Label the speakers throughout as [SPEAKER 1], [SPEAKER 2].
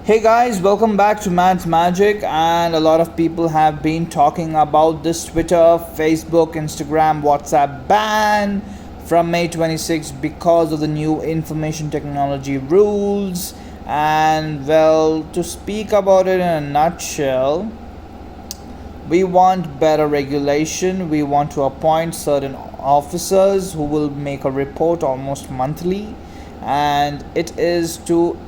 [SPEAKER 1] Hey guys, welcome back to Matt's Magic. And a lot of people have been talking about this Twitter, Facebook, Instagram, WhatsApp ban from May 26th because of the new information technology rules. And well, to speak about it in a nutshell, we want better regulation. We want to appoint certain officers who will make a report almost monthly, and it is to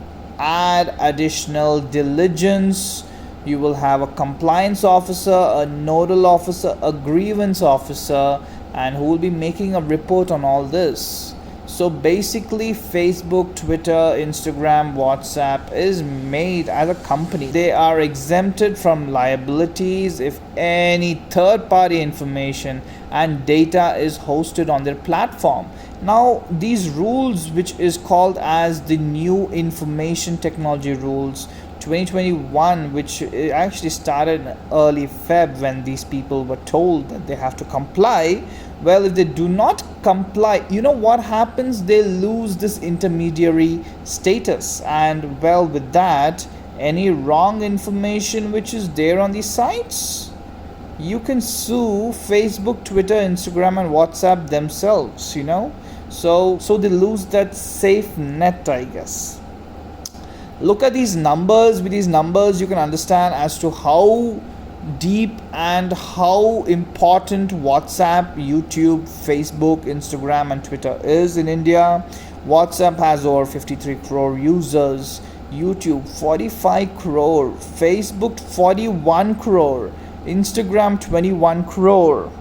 [SPEAKER 1] add additional diligence. You will have a compliance officer, a nodal officer, a grievance officer, and who will be making a report on all this. So basically, Facebook, Twitter, Instagram, WhatsApp is made as a company. They are exempted from liabilities if any third party information and data is hosted on their platform. Now, these rules, which is called as the new information technology rules 2021, which actually started in early Feb when these people were told that they have to comply. Well, if they do not comply, you know what happens? They lose this intermediary status, and well, with that, any wrong information which is there on these sites, you can sue Facebook, Twitter, Instagram, and WhatsApp themselves, so they lose that safe net, I guess. Look at these numbers. With these numbers, you can understand as to how deep and how important WhatsApp, YouTube, Facebook, Instagram, and Twitter is in India. WhatsApp has over 53 crore users, YouTube 45 crore, Facebook 41 crore, Instagram 21 crore,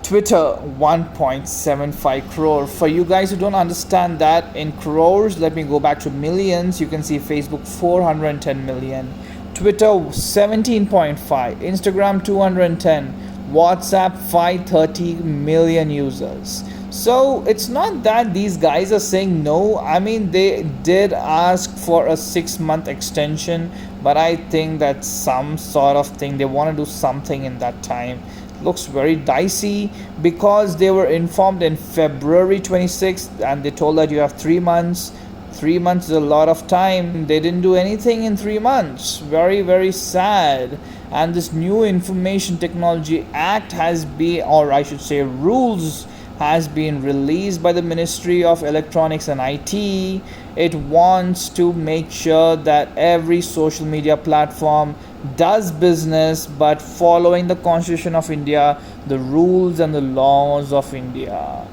[SPEAKER 1] Twitter 1.75 crore. For you guys who don't understand that in crores, let me go back to millions. You can see Facebook 410 million, Twitter 17.5, Instagram 210, WhatsApp 530 million users. So it's not that these guys are saying no. I mean, they did ask for a 6-month extension, but I think that's some sort of thing. They want to do something in that time. Looks very dicey because they were informed in February 26th and they told that you have 3 months. 3 months is a lot of time. They didn't do anything in 3 months. Very, very sad. And this new Information Technology Act has been, or I should say rules, has been released by the Ministry of Electronics and IT. It wants to make sure that every social media platform does business but following the Constitution of India, the rules and the laws of India.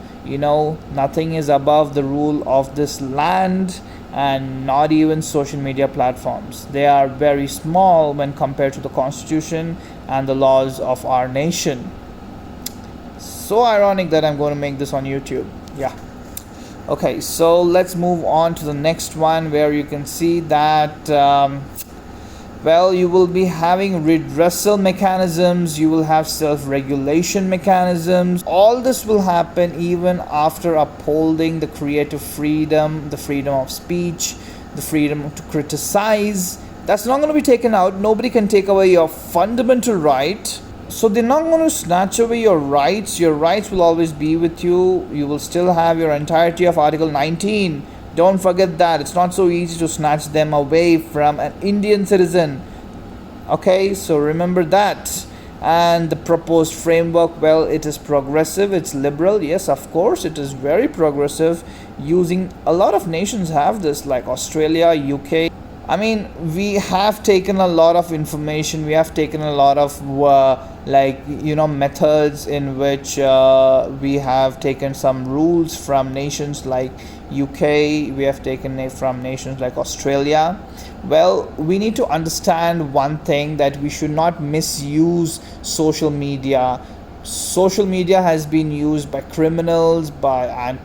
[SPEAKER 1] Nothing is above the rule of this land, and not even social media platforms. They are very small when compared to the Constitution and the laws of our nation. So ironic that I'm going to make this on YouTube. Yeah. Okay, so let's move on to the next one, where you can see that you will be having redressal mechanisms, you will have self-regulation mechanisms. All this will happen even after upholding the creative freedom, the freedom of speech, the freedom to criticize. That's not going to be taken out. Nobody can take away your fundamental right. So they're not going to snatch away your rights. Your rights will always be with you. You will still have your entirety of Article 19. Don't forget that. It's not so easy to snatch them away from an Indian citizen. Okay, so remember that. And the proposed framework, well, it is progressive, it's liberal. Yes, of course, it is very progressive. Using a lot of nations have this, like Australia, UK. I mean, we have taken a lot of information. We have taken a lot of methods in which we have taken some rules from nations like UK. We have taken it from nations like Australia. Well, we need to understand one thing, that we should not misuse social media. Social media has been used by criminals, by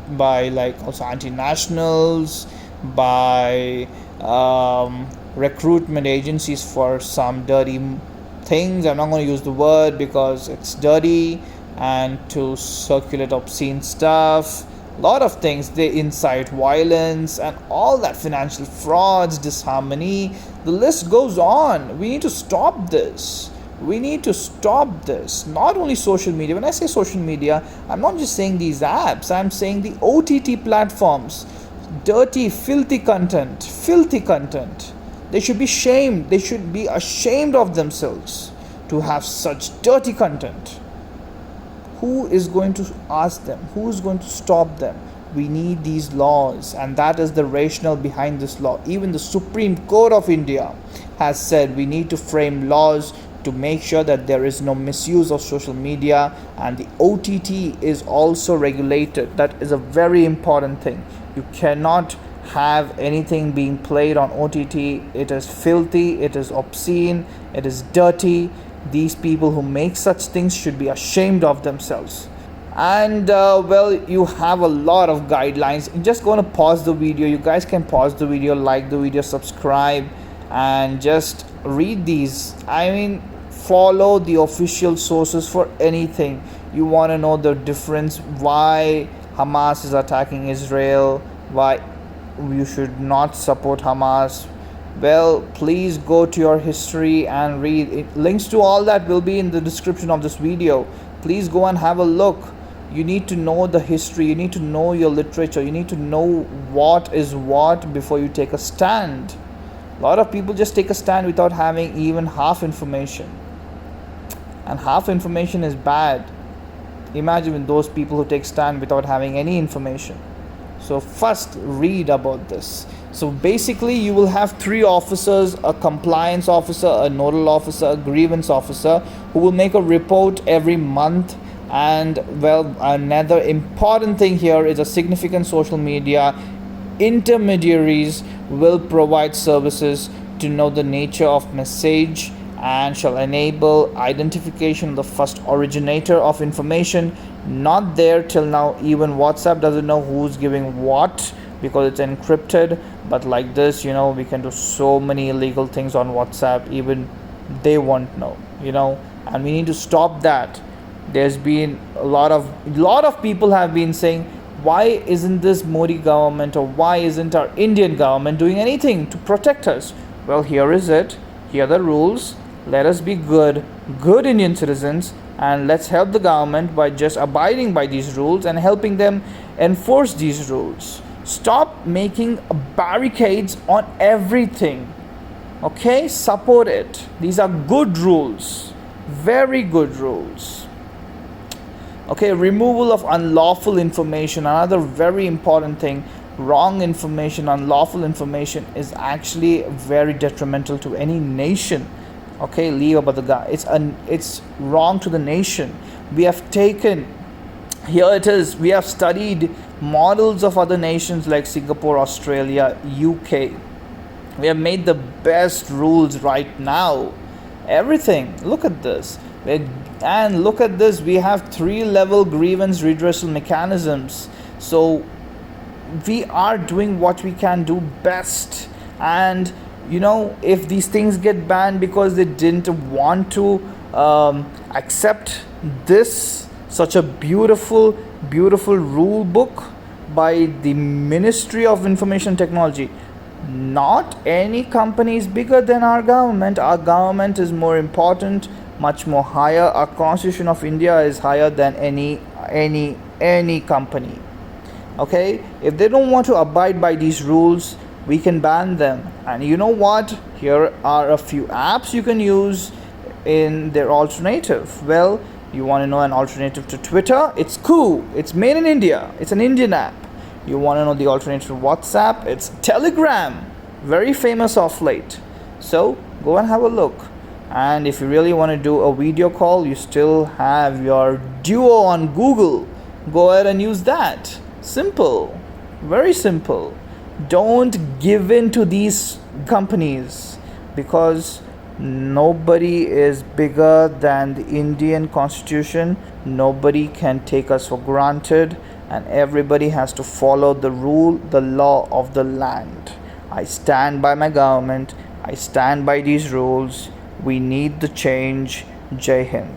[SPEAKER 1] also anti-nationals, by recruitment agencies for some dirty things. I'm not going to use the word because it's dirty, and to circulate obscene stuff. A lot of things. They incite violence and all that, financial frauds, disharmony. The list goes on. We need to stop this. Not only social media. When I say social media, I'm not just saying these apps. I'm saying the OTT platforms. dirty, filthy content. They should be shamed. They should be ashamed of themselves to have such dirty content. Who is going to ask them? Who is going to stop them? We need these laws, and that is the rationale behind this law. Even the Supreme Court of India has said we need to frame laws to make sure that there is no misuse of social media, and the OTT is also regulated. That is a very important thing. You cannot have anything being played on OTT. It is filthy, it is obscene, it is dirty. These people who make such things should be ashamed of themselves. And you have a lot of guidelines. I'm just going to pause the video. You guys can pause the video, like the video, subscribe, and just read these. I mean, follow the official sources for anything. You want to know the difference, why Hamas is attacking Israel, why you should not support Hamas. Well, please go to your history and read it. Links to all that will be in the description of this video. Please go and have a look. You need to know the history, you need to know your literature, you need to know what is what before you take a stand. A lot of people just take a stand without having even half information, and half information is bad. Imagine those people who take stand without having any information. So first read about this. So basically you will have three officers: a compliance officer, a nodal officer, a grievance officer, who will make a report every month. And another important thing here is a significant social media intermediaries will provide services to know the nature of message and shall enable identification of the first originator of information. Not there till now. Even WhatsApp doesn't know who's giving what because it's encrypted. But like this, we can do so many illegal things on WhatsApp. Even they won't know, and we need to stop that. There's been a lot of people have been saying, why isn't this Modi government, or why isn't our Indian government doing anything to protect us? Well, here is it. Here are the rules. Let us be good Indian citizens, and let's help the government by just abiding by these rules and helping them enforce these rules. Stop making barricades on everything. Okay, support it. These are good rules, very good rules. Okay, removal of unlawful information, another very important thing. Wrong information, unlawful information is actually very detrimental to any nation. Okay, leave about the guy. It's wrong to the nation. We have studied models of other nations like Singapore, Australia, UK. We have made the best rules right now. Everything. Look at this. And look at this, we have 3-level grievance redressal mechanisms. So we are doing what we can do best. And if these things get banned because they didn't want to accept this, such a beautiful rule book by the Ministry of Information Technology, not any company is bigger than our government. Our government is more important, much more higher. Our Constitution of India is higher than any company. Okay, if they don't want to abide by these rules, we can ban them. And you know what? Here are a few apps you can use in their alternative. Well, you want to know an alternative to Twitter? It's cool. It's made in India. It's an Indian app. You want to know the alternative to WhatsApp? It's Telegram. Very famous of late. So go and have a look. And if you really want to do a video call, you still have your Duo on Google. Go ahead and use that. Simple. Very simple. Don't give in to these companies, because nobody is bigger than the Indian Constitution. Nobody can take us for granted, and everybody has to follow the law of the land. I stand by my government. I stand by these rules. We need the change. Jai Hind.